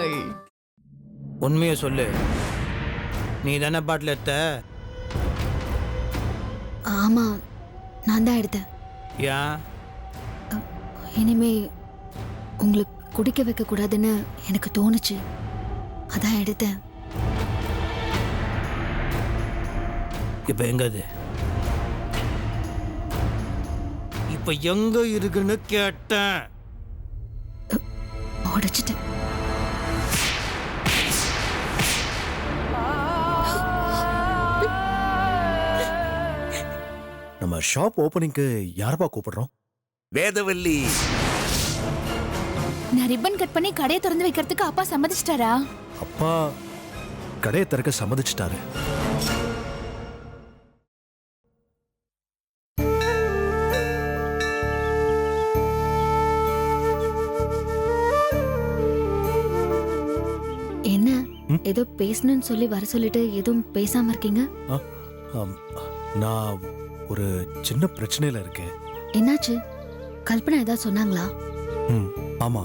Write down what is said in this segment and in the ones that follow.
சொல்லுங்கள். உண்மையை சொல்லு. நீ தானே பாட்டில் எடுத்த? ஆமா, நான் தான் எடுத்தேன். ஏன்? இனிமே உங்களுக்கு குடிக்க வைக்க கூடாதுன்னு எனக்கு தோணுச்சு, அதான் எடுத்தேன். இப்ப எங்க அது? இப்ப எங்க இருக்குன்னு கேட்டேன். உடைச்சிட்டேன். நம்ம ஷாப் ஓபனிங்க்கு யாரப்பா கூப்பிடுறோம்? வேதவல்லி. நான் ரிப்பன் கட் பண்ணி கடையை திறந்து வைக்கிறதுக்கு அப்பா சம்மதிச்சிட்டாரா? அப்பா கடையை திறக்க சம்மதிச்சிட்டாரு. என்ன ஏதோ பேசணும்னு சொல்லி வர சொல்லிட்டு எதுவும் பேசாம இருக்கீங்க? நான் ஒரு சின்ன பிரச்சனையில இருக்கேன். என்னாச்சு? கல்பனா ஏதாவது சொன்னாங்களா? ஆமா,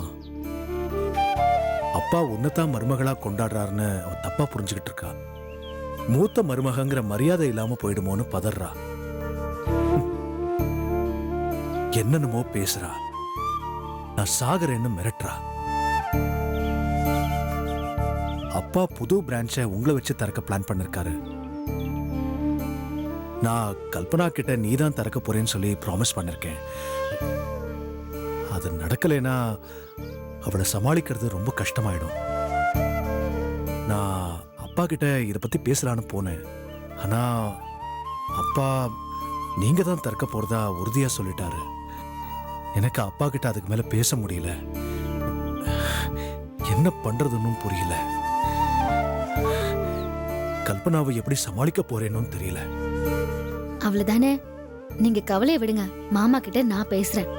அப்பா உன்னதான் மருமகளா கொண்டாடுறாருன்னு அவ தப்பா புரிஞ்சுக்கிட்டு இருக்கா. மூத்த மருமகங்கிற மரியாதை இல்லாம போயிடுமோன்னு பதறா. என்னென்னமோ பேசுறா. நான் சாகரேன்னு மிரட்டுறா. அப்பா புது பிரான்ச்சை உங்களை வச்சு திறக்க பிளான் பண்ணிருக்காரு. நான் கல்பனா கிட்ட நீதான் திறக்க போறேன்னு சொல்லி ப்ராமிஸ் பண்ணிருக்கேன். அது நடக்கலைன்னா அவளை சமாளிக்கிறது ரொம்ப கஷ்டமாயிடும். நான் அப்பா கிட்ட இதை பத்தி பேசலான்னு போனேன். ஆனா அப்பா நீங்க தான் திறக்க போறதா உறுதியா சொல்லிட்டாரு. எனக்கு அப்பா கிட்ட அதுக்கு மேல பேச முடியல. என்ன பண்றதுன்னு புரியல. கல்பனாவை எப்படி சமாளிக்க போறேன்னு தெரியல. அவ்வளவுதானே, நீங்க கவலையை விடுங்க. மாமா கிட்ட நான் பேசுறேன்.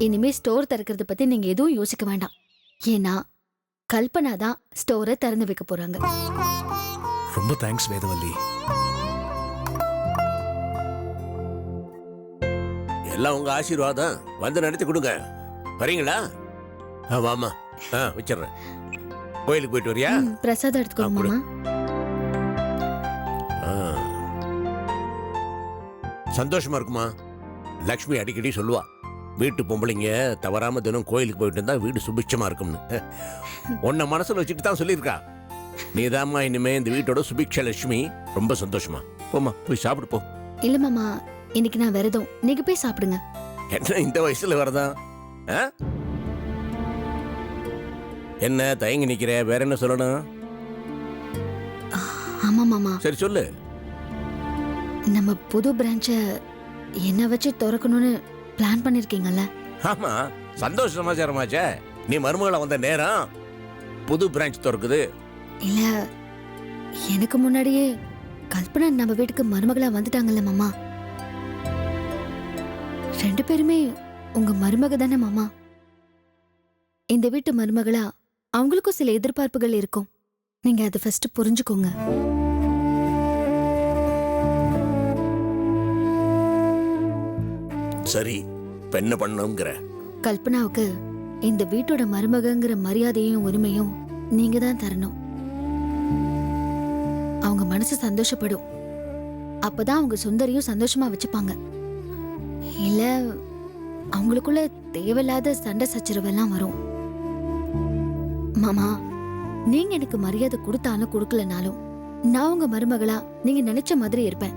இனிமே ஸ்டோர் திறக்கிறத பத்தி நீங்க எதுவும் யோசிக்க வேண்டாம். ஏன்னா கல்பனா தான் ஸ்டோரை திறந்து வைக்க போறாங்க. ரொம்ப தேங்க்ஸ் வேதவல்லி. எல்லாம் உங்க ஆசீர்வாதம். வந்து நடத்தி கொடுங்க. வரீங்களா? வாமா, வச்சிடுறேன். கோயிலுக்கு போயிட்டு வரியா? பிரசாதம் எடுத்துக்கோங்க மாமா. சந்தோஷமா இருக்குமா? லக்ஷ்மி அடிக்கடி சொல்லுவா, வீட்டு பொம்பளைங்க தவறாம தினம் கோயிலுக்கு போயிட்டு இருந்தா வீடு சுபிட்சமா இருக்கும்னு. உன்னை மனசுல வச்சுட்டு தான் சொல்லியிருக்கா. நீதாம்மா இனிமே இந்த வீட்டோட சுபிக்ஷ லட்சுமி. ரொம்ப சந்தோஷமா. போமா, போய் சாப்பிடு போ. இல்ல மாமா, இன்னைக்கு நான் விரதம். நீங்க போய் சாப்பிடுங்க. என்ன இந்த வயசுல வரதான்? என்ன தயங்கி நிக்கிற? வேற என்ன சொல்லணும்? ஆமா மாமா, சரி சொல்லு. நம்ம புது பிரான்ச்ச என்ன வச்சு திறக்கணும்னு பிளான் பண்ணிருக்கீங்கல்ல? ஆமா, சந்தோஷ சமாச்சாரமாச்சே. நீ மருமகள வந்த நேரம் புது பிரான்ச் திறக்குது. இல்ல, எனக்கு முன்னாடியே கல்பனா நம்ம வீட்டுக்கு மருமகளா வந்துட்டாங்கல்ல மாமா. 2 பேருமே உங்க மருமக தானே மாமா. இந்த வீட்டு மருமகளா அவங்களுக்கும் சில எதிர்பார்ப்புகள் இருக்கும். நீங்க அதை ஃபர்ஸ்ட் புரிஞ்சுக்கோங்க. சரி, இப்ப என்ன பண்ணணுங்கிற? கல்பனாவுக்கு இந்த வீட்டோட மருமகங்கிற மரியாதையும் உரிமையும் நீங்க தான் தரணும். அவங்க மனசு சந்தோஷப்படும். அப்பதான் அவங்க சுந்தரியும் சந்தோஷமா வச்சுப்பாங்க. இல்ல அவங்களுக்குள்ள தேவையில்லாத சண்டை சச்சரவெல்லாம் வரும். மாமா, நீங்க எனக்கு மரியாதை கொடுத்தாலும் கொடுக்கலனாலும் நான் உங்க மருமகளா நீங்க நினைச்ச மாதிரி இருப்பேன்.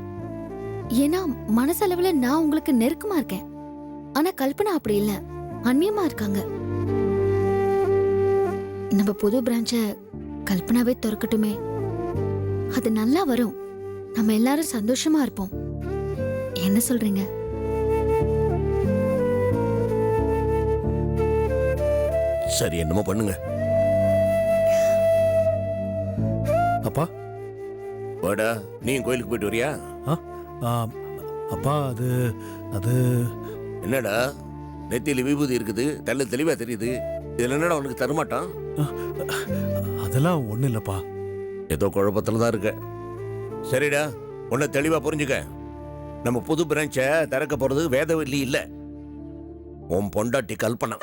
ஏன்னா மனசளவுல நான் உங்களுக்கு நெருக்கமா இருக்கேன். ஆனா கல்பனா அப்படி இல்ல, அந்நியமா இருக்காங்க. நம்ம புது பிரான்ச்ச கல்பனாவே திறக்கட்டுமே. அது நல்லா வரும். நம்ம எல்லாரும் சந்தோஷமா இருப்போம். என்ன சொல்றீங்க? சரி, என்னமோ பண்ணுங்க. அப்பா வாடா, நீ கோயிலுக்கு போயிட்டு வரியா? அப்பா அது என்னடா நெத்தியில விபூதி இருக்குது, தெல்ல தெளிவா தெரியுது. இதுல என்னடா உனக்கு தரமாட்டான்? அதெல்லாம் ஒண்ணு இல்லப்பா. ஏதோ குழப்பத்துல தான் இருக்க. சரிடா, உன்னை தெளிவா புரிஞ்சுக்க. நம்ம புது பிரான்ச்ச திறக்க போறது வேதவல்லி இல்ல, உன் பொண்டாட்டி கல்பனா.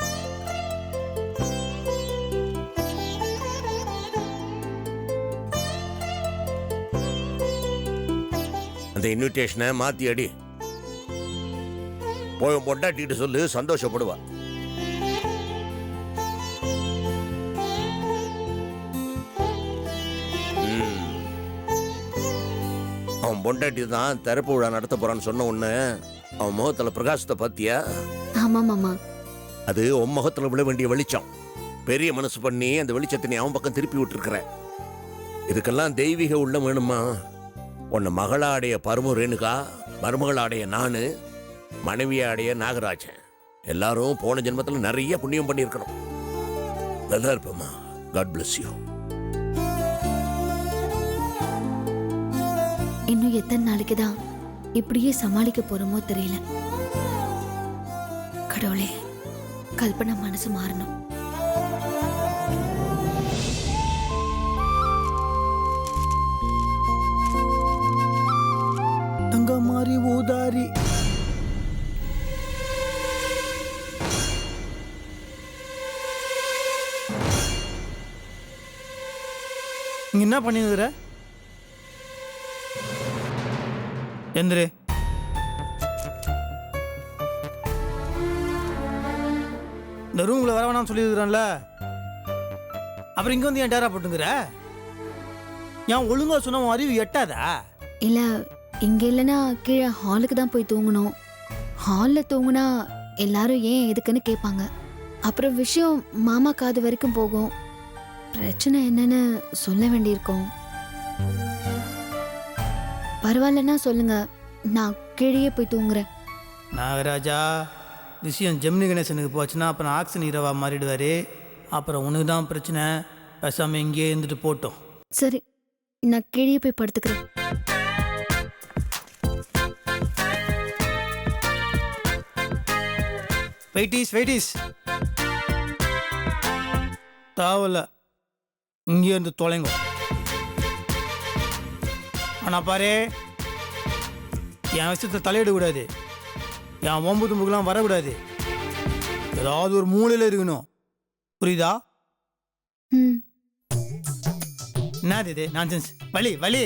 அந்த இன்விடேஷனை மாத்தி அடி. போய் பொண்டாட்டிட்டு சொல்லு, சந்தோஷப்படுவா. அவன் பொண்டாட்டி தான் திறப்பு விழா நடத்த போறான்னு சொன்ன உடனே அவன் முகத்துல பிரகாசத்தை பாத்தியா? ஆமா மாமா. அது உன் முகத்துல விழ வேண்டிய வெளிச்சம். பெரிய மனசு பண்ணி அந்த வெளிச்சத்தை நீ அவன் பக்கம் திருப்பி விட்டுருக்கிற. இதுக்கெல்லாம் தெய்வீக உள்ளம் வேணுமா? உன்னை மகளாடைய பரமு ரேணுகா, மருமகளாடைய நானு, மனைவியாடைய நாகராஜன் எல்லாரும் போன ஜென்மத்தில் நிறைய புண்ணியம் பண்ணியிருக்கிறோம். நல்லா இருப்பமா. God bless you. இன்னும் எத்தனை நாளைக்கு தான் இப்படியே சமாளிக்க போறோமோ தெரியல. கடவுளே, கல்பனா மனசு மாறணும். அங்க மாதிரி ஊதாரி இங்க என்ன பண்ணிருக்கிற? எந்திரு. இந்த ரூம்ல வர வேணாம்னு சொல்லியிருக்கிறேன்ல, அப்புறம் இங்க வந்து ஏன் டேரா போட்டுங்கிற? ஏன் ஒழுங்கா சொன்ன உன் அறிவு எட்டாதா? இல்ல, இங்க இல்லைன்னா கீழே ஹாலுக்கு தான் போய் தூங்கணும். ஹால்ல தூங்குனா எல்லாரும் ஏன் எதுக்குன்னு கேட்பாங்க. அப்புறம் விஷயம் மாமா காது வரைக்கும் போகும். பிரச்சனை என்னன்னு சொல்ல வேண்டியிருக்கோம். பரவாயில்லன்னா சொல்லுங்க, நான் கீழே போய் தூங்குறேன். நாகராஜா, விஷயம் ஜெமினி கணேசனுக்கு போச்சுன்னா அப்புறம் ஆக்சன் ஹீரோவா மாறிடுவாரு. அப்புறம் உனக்கு தான் பிரச்சனை. பேசாம இங்கேயே இருந்துட்டு போட்டோம். சரி, நான் கீழே போய் படுத்துக்கிறேன். வெயிட்டீஸ் தாவல, இங்கே இருந்து தொலைங்க. ஆனா பாரு, என் விஷயத்தை தலையிடக்கூடாது. என் ஒம்பது தும்புக்கெல்லாம் வரக்கூடாது. ஏதாவது ஒரு மூலையில் இருக்கணும். புரியுதா? ம். என்னது இது நான்சென்ஸ்? வலி வலி.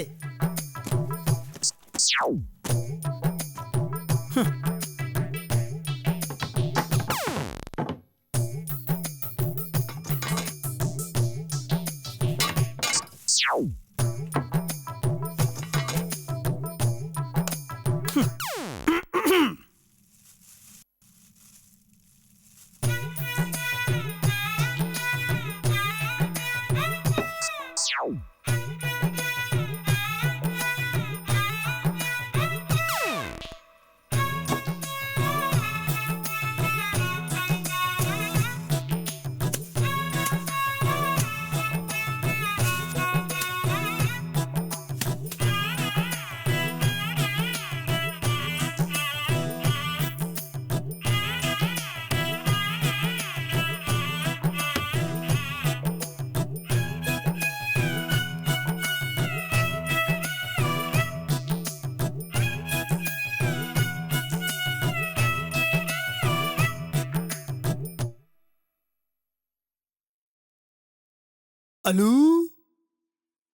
அலு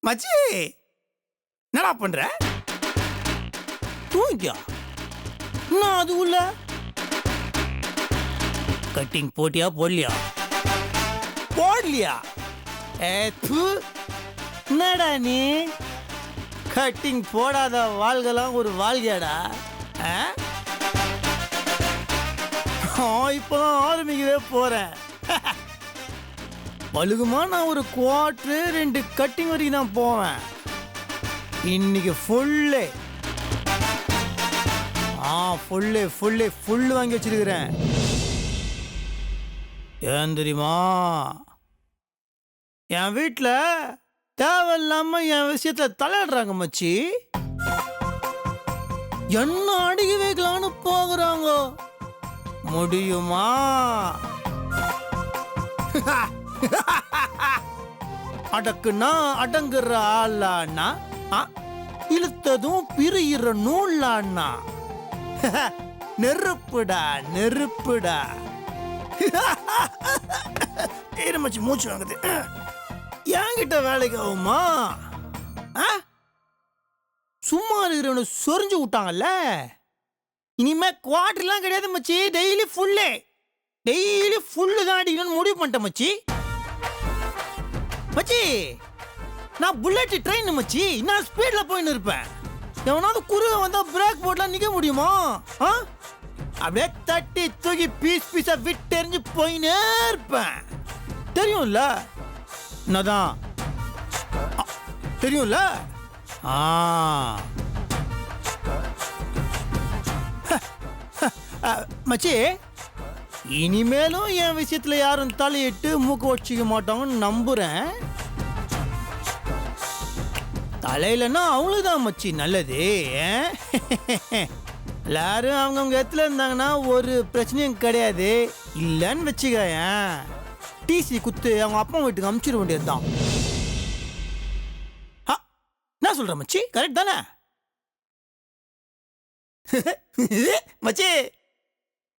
மச்சி, என்னடா பண்ற? தூங்கியா? நான் அது உள்ள கட்டிங் போட்டியா போடலையா? போடலையா? என்னடா நீ கட்டிங் போடாத வாழ்கெல்லாம் ஒரு வாழ்கையாடா? இப்பதான் ஆரம்பிக்கவே போறேன். பழுகுமா நான் ஒரு குவார்ட்ரு 2 கட்டிங் வரைக்கும் தான் போவேன். இன்னைக்கு ஃபுல்லு வாங்கி வச்சிருக்கிறேன். ஏன் தெரியுமா? என் வீட்டில் தேவையில்லாம என் விஷயத்துல தலையிடுறாங்க மச்சி. என்ன அடிக்க வைக்கலான்னு போகிறாங்க. முடியுமா? அடக்குனா அடங்குற ஆளானா, இழுத்ததும் பிரியிற நூலானா. நெருப்புடா நெருப்புடா. மச்சி மூச்சு வாங்குது. என்கிட்ட வேலைக்கு ஆகுமா? சும்மா இருக்கிறவனை சொரிஞ்சு விட்டாங்கல்ல. இனிமே குவார்டர்லாம் கிடையாது மச்சி, டெய்லி ஃபுல்லு தான் அடிக்கணும்னு முடிவு பண்ணிட்டேன் மச்சி. மச்சி நான் புல்லட் ட்ரெயின் மச்சி, நான் ஸ்பீட்ல போயின்னு இருப்பேன். எவனாவது குறுக வந்தா பிரேக் போட்லாம் நிக்க முடியுமா? அப்படியே தட்டி தூக்கி பீஸா விட்டு எறிஞ்சு போயினே இருப்பேன். தெரியும்ல என்னதான் தெரியும்ல. மச்சி இனிமேலும் என் விஷயத்துல யாரும் தலையிட்டு மூக்கு வச்சிக்க மாட்டாங்கன்னு நம்புறேன். தலையிலன்னா அவங்களுதான் மச்சி நல்லது. எல்லாரும் அவங்கவுங்க இடத்துல இருந்தாங்கன்னா ஒரு பிரச்சனையும் கிடையாது. இல்லைன்னு வச்சுக்க, டிசி குத்து அவங்க அப்பா வீட்டுக்கு அமுச்சிட வேண்டியதுதான். என்ன சொல்ற மச்சி, கரெக்ட் தானே? மச்சி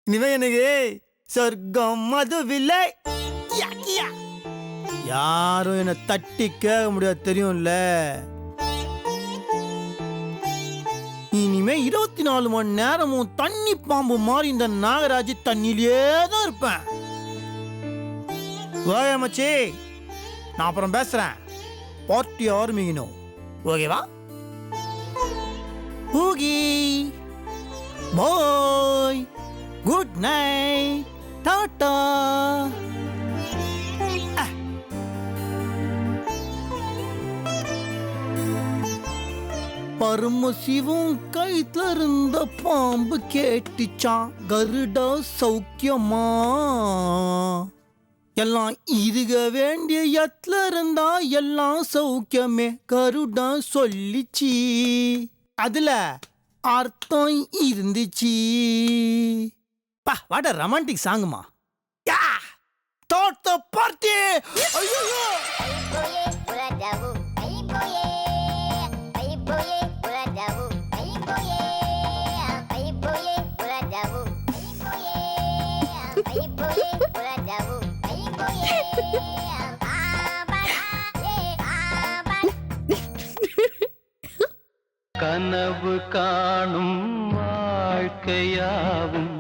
இனிமே எனக்கு சொர்க்கம் மதுவில்லை. யாரும் என்ன தட்டி கேட்க முடியாது, தெரியும்ல. இனிமே 24 மணி நேரமும் தண்ணி பாம்பு மாதிரி இந்த நாகராஜ் தண்ணியிலே தான் இருப்பேன். ஓகே மச்சி, நான் அப்புறம் பேசுறேன். பார்ட்டி ஆரம்பிக்கணும், ஓகேவா? Okay bye, good night, tata. Paramasivam கைத்துல இருந்த பாம்பு கேட்டுச்சான், கருடா சௌக்கியமா? எல்லாம் இதுக வேண்டிய இடத்துல இருந்தா எல்லாம் சௌக்கியமே கருடா சொல்லிச்சு. அதுல அர்த்தம் இருந்துச்சு. What a romantic சாங்குமா. தோட்ட பார்ட்டி. ஐயோ கனவு காணும் வாழ்க்கையாவும்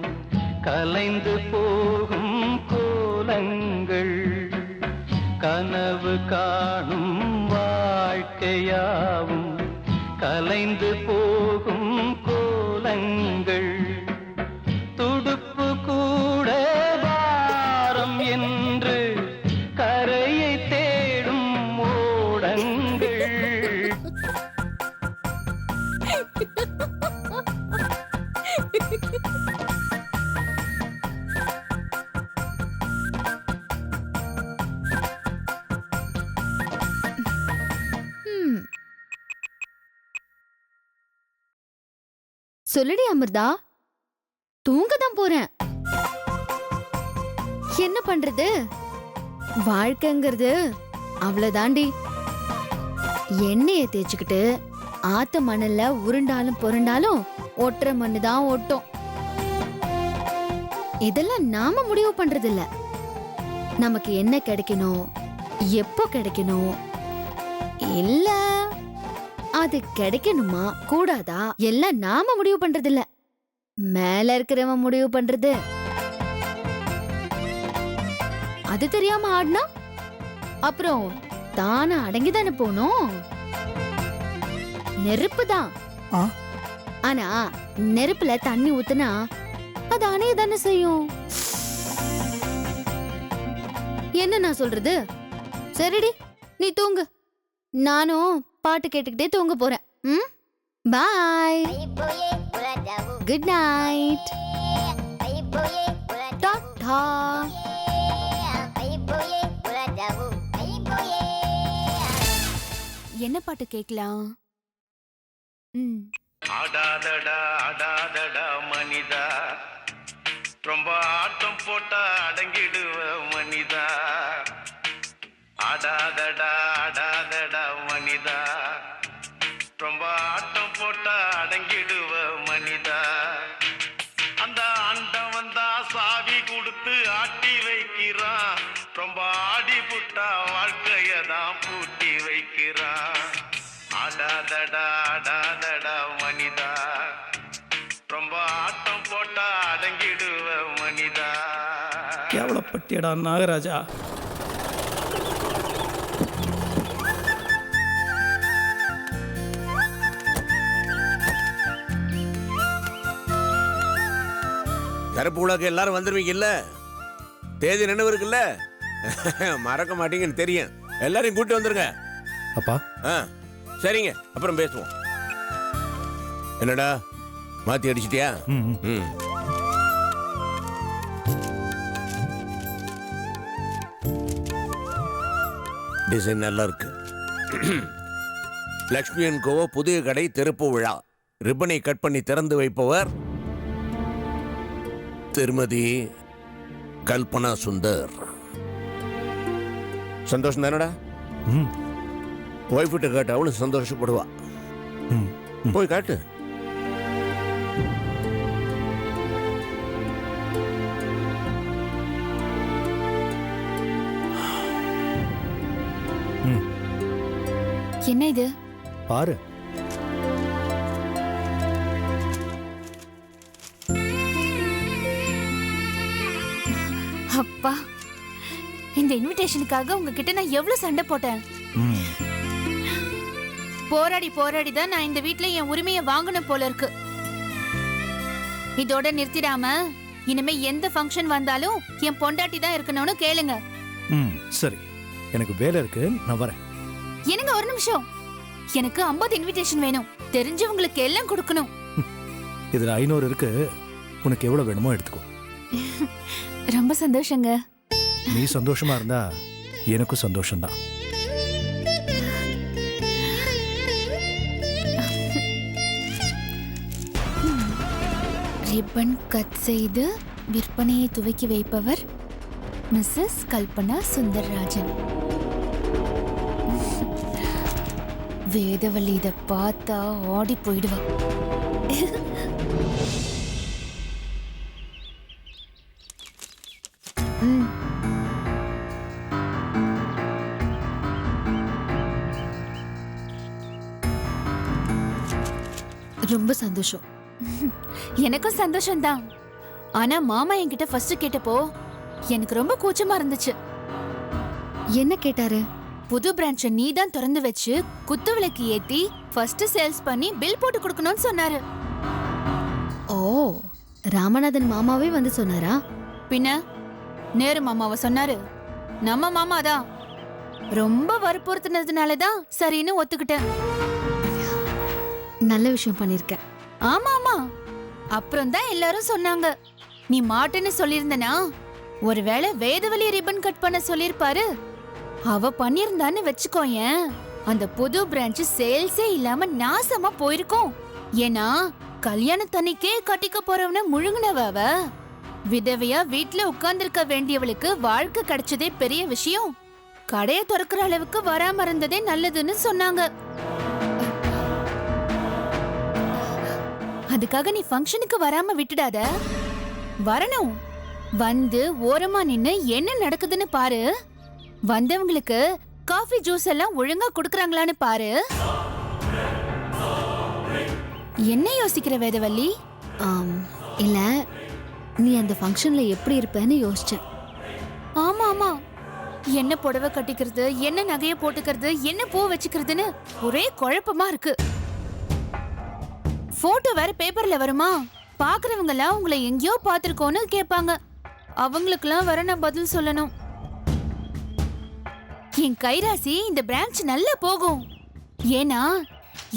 கலைந்து போகும் கோலங்கள். கனவு காணும் வாழ்க்கையாவும் கலைந்து போகும் கோலங்கள். துடுப்பு கூட பாரம் என்று கரையை தேடும் ஓடங்கள். சொல்லுடி அமிர்தா, தூங்கதான் போறேன். என்ன பண்றது, வாழ்க்கைங்கிறது அவ்வளவுதாண்டி. எண்ணெயை தேய்ச்சிக்கிட்டு ஆத்த மணல்ல உருண்டாலும் புரண்டாலும் ஒட்டுற மண்ணு தான் ஒட்டும். இதெல்லாம் நாம முடிவு பண்றது இல்ல. நமக்கு என்ன கிடைக்கணும், எப்போ கிடைக்கணும், இல்ல அது கிடைக்கணுமா கூடாதா எல்லாம் நாம முடிவு பண்றது இல்ல, மேல இருக்கிறவன் முடிவு பண்றது. அது தெரியாம ஆடினா அப்புறம் தானே அடங்கிதானே போனோம். நெருப்பு தான், ஆனா நெருப்புல தண்ணி ஊத்துனா அது அணைய தானே செய்யும். என்ன நான் சொல்றது? சரிடி, நீ தூங்கு, நானும் பாட்டு கேட்டுக்கிட்டே தூங்க போறேன். பாய், குட் நைட், டாடா. என்ன பாட்டு கேட்கலாம்? ஆடாதடா ஆடாதடா மனிதா, ரொம்ப ஆட்டம் போட்டா அடங்கிடுவ மனிதா. ஆடாதடா ஆடாதடா மனிதா, ரொம்ப ஆட்டம் போட்டா அடங்கிடுவ மனிதா. அந்த ஆண்டம் தான் சாவி கொடுத்து ஆட்டி வைக்கிறான், ரொம்ப ஆடி புட்டா வாழ்க்கையதான் பூட்டி வைக்கிறான். ஆடாதடா ஆடாதடா அடங்கிடுவ மனிதா. கேவலப்பட்டியடா நாகராஜா. கருப்பு உலக எல்லாரும் வந்துருவீங்கல்ல, தேதி நினைவு இருக்குல்ல, மறக்க மாட்டீங்கன்னு தெரியும். எல்லாரையும் கூட்டி வந்துருங்க. அப்பா சரிங்க, அப்புறம் பேசுவோம். என்னடா மாத்தி அடிச்சிட்டியா? ம். டிசைன் நல்லா இருக்கு. லக்ஷ்மி அண்ட் கோவா புதிய கடை திறப்பு விழா. ரிப்பனை கட் பண்ணி திறந்து வைப்பவர் திருமதி கல்பனா சுந்தர். சந்தோஷம் தானடா? ஒய்ஃப் கிட்ட காட்டு, அவளும் சந்தோஷப்படுவா. போய் காட்டு. என்ன இது? பாரு. அப்பா, இந்த இன்விடேஷனுக்காக உங்ககிட்ட நான் எவ்வளவு சண்டை போட்டேன். போராடி போராடி தான் நான் இந்த வீட்ல என் உரிமையை வாங்கணும் போல இருக்கு. இதோட நிறுத்திடாம இனிமே எந்த ஃபங்க்ஷன் வந்தாலும் என் பொண்டாட்டி தான் இருக்கணும்னு கேளுங்க. சரி, எனக்கு வேலை இருக்கு, நான் வரேன். எனக்கு ஒரு நிமிஷம். எனக்கு 50 இன்விடேஷன் வேணும். தெரிஞ்சவங்களுக்கு எல்லாம் கொடுக்கணும். இதுல 500 இருக்கு, உனக்கு எவ்வளவு வேணுமோ எடுத்துக்கோ. ரொம்ப சந்தோஷங்க. நீ சந்தோஷமா இருந்தா எனக்கும் சந்தோஷம்தான். ரிப்பன் கட் செய்து விற்பனையை துவக்கி வைப்பவர் மிஸ்ஸஸ் கல்பனா சுந்தர்ராஜன். வேதவள்ளி இத பார்த்தா ஆடி போயிடுவா. ரொம்ப சந்தோஷம். எனக்கும் சந்தோஷம்தான். ஆனா மாமா என்கிட்ட ஃபர்ஸ்ட் கேட்டப்போ எனக்கு ரொம்ப கூச்சமா இருந்துச்சு. என்ன கேட்டாரு? புது பிரான்ச்ச நீ தான் திறந்து வச்சு குத்து விளக்கு ஏத்தி ஃபர்ஸ்ட் சேல்ஸ் பண்ணி பில் போட்டு கொடுக்கணும்னு சொன்னாரு. ஓ, ராமநாதன் மாமாவே வந்து சொன்னாரா? பின்ன நேரு மாமாவை சொன்னாரு. நம்ம மாமா தான் ரொம்ப வற்புறுத்தினதுனால தான் சரின்னு ஒத்துக்கிட்டேன். நல்ல விஷயம் பண்ணிருக்க. ஆமா ஆமா. அப்புறம் தான் எல்லாரும் சொன்னாங்க, நீ மாட்டேன்னு சொல்லியிருந்தனா ஒருவேளை வேதவழி ரிப்பன் கட் பண்ண சொல்லிருப்பாரு. அவ பண்ணிருந்தான்னு வச்சுக்கோயேன், அந்த புது பிரான்ச் சேல்ஸே இல்லாம நாசமா போயிருக்கும். ஏன்னா கல்யாணத்தன்னைக்கே கட்டிக்க போறவன முழுங்கினவ அவ. விதவையா வீட்டுல உட்கார்ந்திருக்க வேண்டியவளுக்கு வாழ்க்கை கிடைச்சதே பெரிய விஷயம். கடையை திறக்கிற அளவுக்கு வராம இருந்ததே நல்லதுன்னு சொன்னாங்க. அதுக்காக நீ ஃபங்க்ஷனுக்கு வராம விட்டுடாத. வரணும். வந்து ஓரமா நின்னு என்ன நடக்குதுன்னு பாரு. வந்தவங்களுக்கு காஃபி ஜூஸ் எல்லாம் ஒழுங்கா குடுக்கறாங்களான்னு பாரு. என்ன யோசிக்கிற வேதவள்ளி? இல்ல, நீ அந்த ஃபங்க்ஷன்ல எப்படி இருப்பேன்னு யோசிச்சேன். ஆமா ஆமா. என்ன புடவை கட்டிக்கிறது, என்ன நகைய போட்டுக்கிறது, என்ன பூ வச்சுக்கிறதுன்னு ஒரே குழப்பமா இருக்கு. போட்டோ வேற பேப்பர்ல வருமா? பாக்குறவங்க எல்லாம் உங்களை எங்கேயோ பாத்திருக்கோன்னு கேட்பாங்க. அவங்களுக்கெல்லாம் வர நான் பதில் சொல்லணும். என் கைராசி இந்த பிரான்ச் நல்லா போகும். ஏன்னா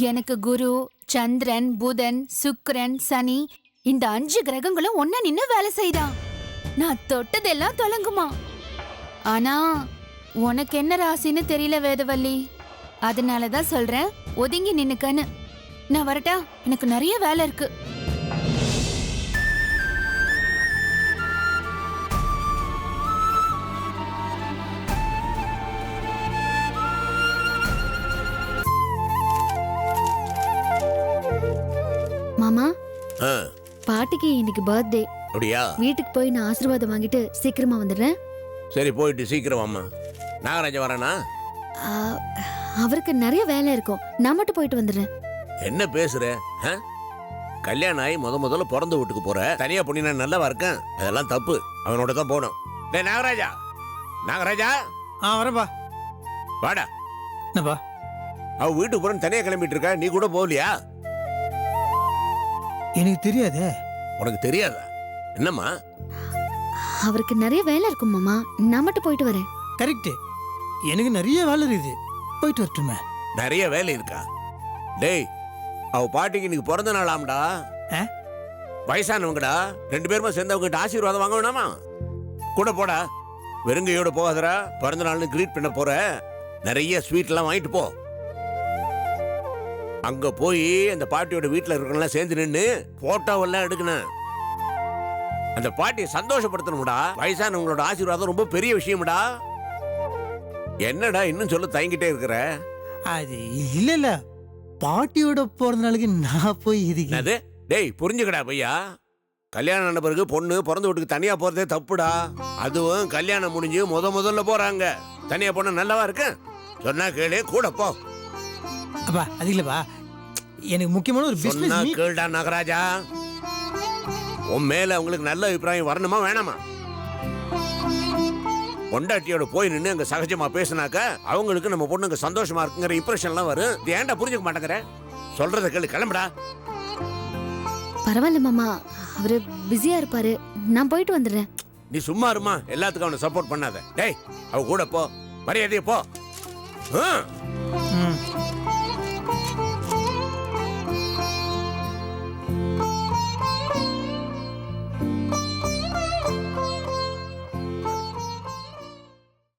எனக்கு குரு, சந்திரன், புதன், சுக்கிரன், சனி இந்த 5 கிரகங்களும் ஒன்னா நின்னு வேலை செய்தான். நான் தொட்டதெல்லாம் தொலங்குமா. ஆனா உனக்கு என்ன ராசின்னு தெரியல வேதவள்ளி. அதனாலதான் சொல்றேன், ஒதுங்கி நின்னுக்கன்னு. நான் வரட்டா, எனக்கு நிறைய வேலை இருக்கு. மாமா, ஆ, பாட்டிக்கு இன்னைக்கு பர்த்டே. அப்படியா? வீட்டுக்கு போய் நான் ஆசீர்வாதம் வாங்கிட்டு சீக்கிரமா வந்துடுறேன். சரி, போயிட்டு சீக்கிரம் வாம்மா. நாகராஜன் வரேனா? ஆ, அவருக்கு நிறைய வேலை இருக்கும். நான் மட்டும் போயிட்டு வந்துடுறேன். என்ன பேசுற? கல்யாணம் ஆகி முதல்ல பிறந்த வீட்டுக்கு போற தனியா பொண்ணு நான் நல்லவா இருக்கேன், அதெல்லாம் தப்பு. அவனோட தான் போகணும். டேய் நாகராஜா, நாகராஜா வரப்பா. வாடா. என்னப்பா? அவ வீட்டுக்கு போறேன்னு தனியா கிளம்பிட்டு இருக்கா, நீ கூட போகலையா? எனக்கு தெரியாதே. உனக்கு தெரியாதா? என்னம்மா? அவருக்கு நிறைய வேலை இருக்கும் மாமா, நான் மட்டும் போயிட்டு வரேன். கரெக்ட், எனக்கு நிறைய வேலை இருக்குது, போயிட்டு வரட்டுமே. நிறைய வேலை இருக்கா? டேய், அவ பாட்டிக்கு இன்னைக்கு பிறந்த நாள் ஆம்டா. வயசானவங்கடா, 2 பேருமா சேர்ந்து அவங்க கிட்ட ஆசீர்வாதம் வாங்க வேணாமா? கூட போடா. வெறுங்கையோட போகாதரா, பிறந்த நாள்னு கிரீட் பண்ண போற. நிறைய ஸ்வீட் எல்லாம் வாங்கிட்டு போ. அங்க போய் அந்த பாட்டியோட வீட்டுல இருக்கிறவங்க சேர்ந்து நின்று போட்டோவெல்லாம் எடுக்கணும். அந்த பாட்டியை சந்தோஷப்படுத்தணும்டா. வயசானவங்களோட ஆசீர்வாதம் ரொம்ப பெரிய விஷயம்டா. என்னடா இன்னும் சொல்ல தயங்கிட்டே இருக்கிற? அது இல்ல, பாட்டியோட பிறந்த நாளுக்கு நான் போய் இதுக்கு. அது டேய் புரிஞ்சுக்கடா பையா. கல்யாணம் ஆன பிறகு பொண்ணு பிறந்த வீட்டுக்கு தனியா போறதே தப்புடா. அதுவும் கல்யாணம் முடிஞ்சு முதல்ல போறாங்க. தனியா பொண்ணு நல்லவா இருக்கு, சொன்னா கேளு, கூட போ. அப்பா அது இல்லப்பா, எனக்கு முக்கியமான ஒரு சொன்னா பிசினஸ். கேளுடா நாகராஜா. உன் மேல அவங்களுக்கு நல்ல அபிப்பிராயம் வரணுமா வேணாமா? பொண்டாட்டியோட போய் நின்று அங்க சகஜமா பேசினாக்க அவங்களுக்கு நம்ம பொண்ணுங்க சந்தோஷமா இருக்குங்கிற இம்ப்ரெஷன்லாம் வரும். இது ஏன்டா புரிஞ்சுக்க மாட்டேங்கிற? சொல்றத கேளு, கிளம்புடா. பரவாயில்ல மாமா, அவரு பிஸியா இருப்பாரு, நான் போயிட்டு வந்துடுறேன். நீ சும்மா இருமா, எல்லாத்துக்கும் அவனை சப்போர்ட் பண்ணாத. டேய் அவ கூட போ, மரியாதையை போ.